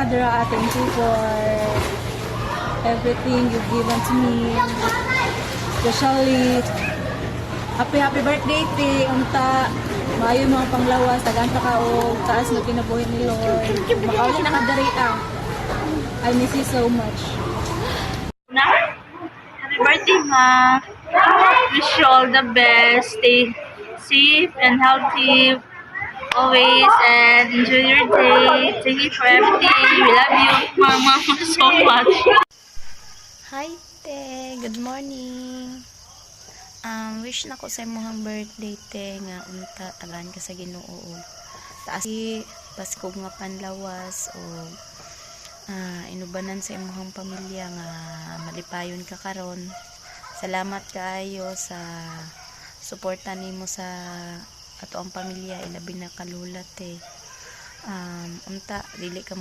Kadra, thank you for everything you've given to me. Especially, happy birthday, te. Unta, maayo mga panglawas, tagaan pa ka o taas na kinabuhi ni Lord. Makauli na Kadra. I miss you so much. Happy birthday, Ma. Wish you all the best. Stay safe and healthy always and enjoy your day. Thank you for everything. We love you, Mama, so much. Hi, te. Good morning. Wish na ko sa imong birthday, te, nga unta tagaan ka sa Ginoo. Taas Pasko nga panlawas o inubanan sa imong pamilya nga malipayon ka karon. Salamat kaayo sa suporta nimo sa ato ang pamilya, ilabi na kalulat, te. Unta dili ka